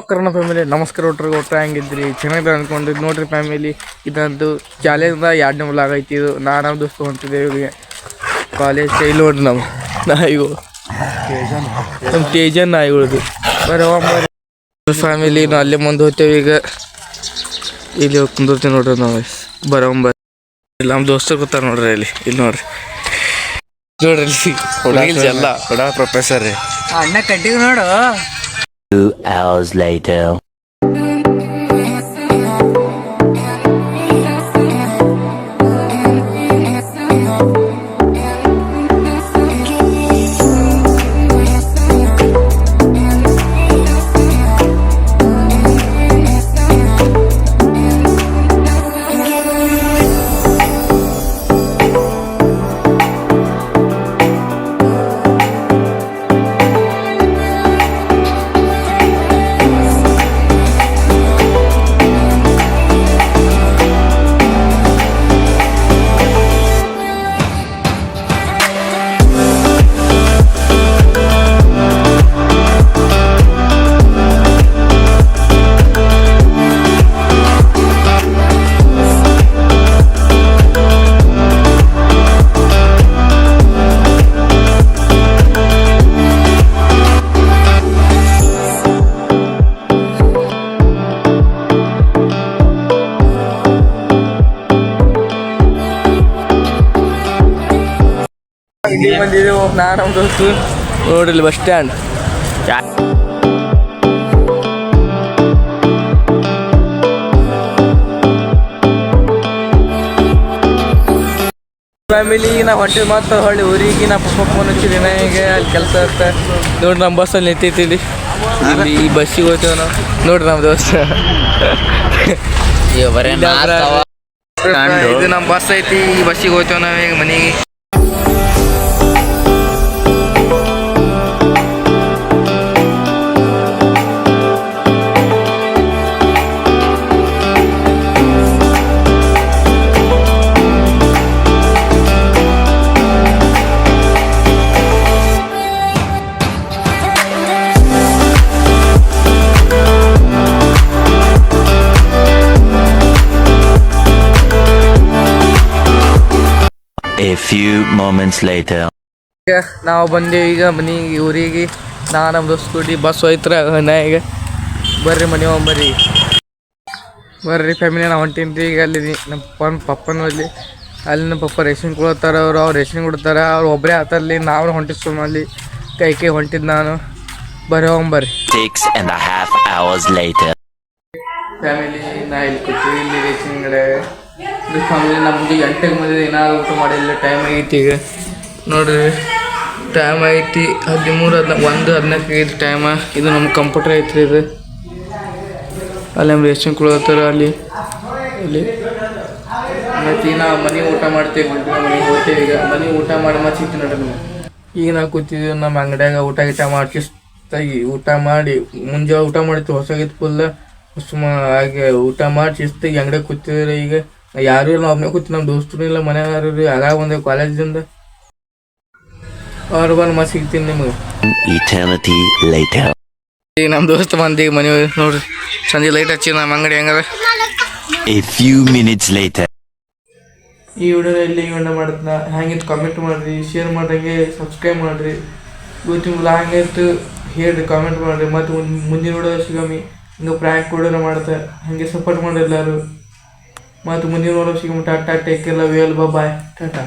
Karna family ನಮಸ್ಕಾರ ಒಟ್ಟ ಹೆಂಗಿದ್ರಿ ಚೆನ್ನಾಗಿ ಅಂದ್ಕೊಂಡಿದ್ದು ನೋಡ್ರಿ ಫ್ಯಾಮಿಲಿ. ಇದಂತೂ ಚಾಲೆಂಜ್ದ 2ನೇ ವ್ಲಾಗ್ ಐತಿ. ಇದು ನಮ್ಮ ದೋಸ್ತು ಹೊಂಟಿದ್ದೇವೆ ಇವ್ರಿಗೆ ಕಾಲೇಜ್ ಸ್ಟೈಲ್ ನೋಡ್ರಿ ನಮ್ಮ ನಾಯಿಗಳು, ನಮ್ಮ ತೇಜನ್ ನಾಯಿಗಳದು. ಫ್ಯಾಮಿಲಿ ನಾವು ಅಲ್ಲೇ ಮುಂದೆ ಹೋಗ್ತೇವೆ. ಈಗ ಇಲ್ಲಿ ಕುಂದಿರ್ತೀವಿ ನೋಡ್ರಿ ನಾವು. ಇಲ್ಲಿ ನಮ್ಮ ದೋಸ್ತರು ಕೂತಾರ ನೋಡ್ರಿ. ಇಲ್ಲಿ ನೋಡ್ರಿ ಎಲ್ಲ ಪ್ರೊಫೆಸರ್ ರೀ ಅಣ್ಣ ಕಟ್ಟಿಗೆ ನೋಡು. 2 hours later. ಇಲ್ಲಿ ಬಂದಿದ್ದೆವು ನಮ್ಮ ದೋಸ್ತು ನೋಡ್ರಿ ಬಸ್ ಸ್ಟ್ಯಾಂಡ್. ಫ್ಯಾಮಿಲಿ ನಾವು ಹೊಂಟಿದ್ದು ಮತ್ತು ಹೊಳ್ಳಿ ಊರಿಗೆ ನಾ ಪಪ್ಪ ಫೋನ್ ಹಚ್ಚಿದ್ದೀನಿ ನನಗೆ ಅಲ್ಲಿ ಕೆಲಸ ಇರುತ್ತೆ ನೋಡ್ರಿ. ನಮ್ಮ ಬಸ್ಸಲ್ಲಿ ನಿಂತೈತಿಲ್ಲಿ ಈ ಬಸ್ಸಿಗೆ ಹೋಗ್ತೇವೆ ನಾವು. ನೋಡ್ರಿ ನಮ್ಮ ದೋಸ್ತ ಇದು ನಮ್ಮ ಬಸ್ ಐತಿ. ಈ ಬಸ್ಸಿಗೆ ಹೋಗ್ತೇವೆ ನಾವು ಈಗ ಮನೆಗೆ. A few moments later. ನಾವು ಬಂದೇವಿ ಈಗ ಮನೆಗೆ ಊರಿಗೆ. ನಮ್ಮ ದೋಸ್ತ್ ಕೂಡಿ ಬಸ್ ಹೋಯ್ತರ ಈಗ ಬರ್ರಿ ಮನೆ ಬರ್ರಿ ಫ್ಯಾಮಿಲಿ. ನಾವು ಹೊಂಟೀನಿ ಈಗ. ಅಲ್ಲಿ ನಮ್ಮ ಪಪ್ಪನ ಅಲ್ಲಿ ನಮ್ಮ ಪಪ್ಪ ರೇಷನ್ ಕೊಡ್ತಾರ. ಅವ್ರು ರೇಷನ್ ಕೊಡ್ತಾರೆ. ಅವ್ರು ಒಬ್ಬರೇ ಆತಲ್ಲಿ ನಾವು ಹೊಂಟಿಸ್ತು ಅಲ್ಲಿ ಕೈ ಹೊಂಟಿದ್ದು ನಾನು. ಬರ್ರಿ 6.5 hours later. ಫ್ಯಾಮಿಲಿ ನಾ ಇಲ್ಲಿ ಕೂತೀವಿ ಇಲ್ಲಿ ರೇಷನ್ ಕಡೆ. ಇದು ಫ್ಯಾಮಿಲಿ ನಮ್ದು 8ಕ್ಕೆ ಬಂದಿದೆ. ಏನಾದ್ರು ಊಟ ಮಾಡಿಲ್ಲ. ಟೈಮ್ ಆಗೈತಿ ಈಗ ನೋಡ್ರಿ. ಟೈಮ್ ಐತಿ 13:15 ಟೈಮ. ಇದು ನಮ್ಮ ಕಂಪ್ಯೂಟರ್ ಐತ್ರಿ. ಇದು ಅಲ್ಲಿ ನಮ್ಮ ರೇಷನ್ ಕೊಡ್ತಾರ ಅಲ್ಲಿ ಮತ್ತು ನಾವು ಮನೆ ಊಟ ಮಾಡ್ತೇವೆ. ಮನೆಗೆ ಹೋಗ್ತೇವೆ ಈಗ. ಮನೆ ಊಟ ಮಾಡಿ ಮತ್ತೆ ಸಿಗ್ತೀವಿ ನೋಡ್ರಿ ನಮ್ಗೆ. ಈಗ ನಾವು ಕೂತಿದ್ದೀವಿ ನಮ್ಮ ಅಂಗಡಿಯಾಗ. ಊಟ ಮಾಡಿ ಊಟ ಮಾಡಿ ಮುಂಜಾನೆ ಊಟ ಮಾಡ್ತೀವಿ. ಹೊಸಾಗಿತ್ತು ಫುಲ್ ಹಾಗೆ ಊಟ ಮಾಡಿ ಶಿಸ್ತಾಗಿ ಅಂಗಡಿಯಾಗ ಕೂತಿದ್ರೆ. ಈಗ ಯಾರು ಇಲ್ಲ, ಒಬ್ಬನೇ ಕೂತಿ. ನಮ್ಮ ದೋಸ್ತರು ಇಲ್ಲ, ಮನ್ಯಾಗ ಯಾರು ರೀ. ಆಗಾಗ ಬಂದೇವು ಕಾಲೇಜಿಂದ. ಅವ್ರು ಬಂದು ಮತ್ತೆ ಸಿಗ್ತೀನಿ ನಿಮಗೆ. Eternity later. ಈಗ ನಮ್ಮ ದೋಸ್ತ ಬಂದೀಗ ಮನೆ ನೋಡ್ರಿ. ಸಂಜೆ ಲೈಟ್ ಹಚ್ಚಿ ನಮ್ಮ ಅಂಗಡಿ ಹೆಂಗದ. A few minutes later. ಈ ವಿಡಿಯೋದಲ್ಲಿ ಮಾಡ್ತಾನ ಹ್ಯಾಂಗಿತ್ತು ಕಾಮೆಂಟ್ ಮಾಡಿರಿ, ಶೇರ್ ಮಾಡ್ದಂಗೆ ಸಬ್ಸ್ಕ್ರೈಬ್ ಮಾಡಿರಿ. ಗೊತ್ತಿಲ್ಲ ಹಂಗಿತ್ತು ಹೇಳ್ರಿ, ಕಾಮೆಂಟ್ ಮಾಡಿರಿ. ಮತ್ತು ಮುಂದಿನ ವಿಡಿಯೋ ಸಿಗಮ್ಮಿ. ಹಿಂಗೆ ಪ್ರ್ಯಾಂಕ್ ಕೂಡ ಮಾಡ್ತಾರೆ. ಹಾಗೆ ಸಪೋರ್ಟ್ ಮಾಡಿ ಎಲ್ಲರೂ. ಮತ್ತು ಮುಂದಿನ ವಿಡಿಯೋ ಸಿಗಮ್ಮ. Tata, take care, love you all, bye, Tata.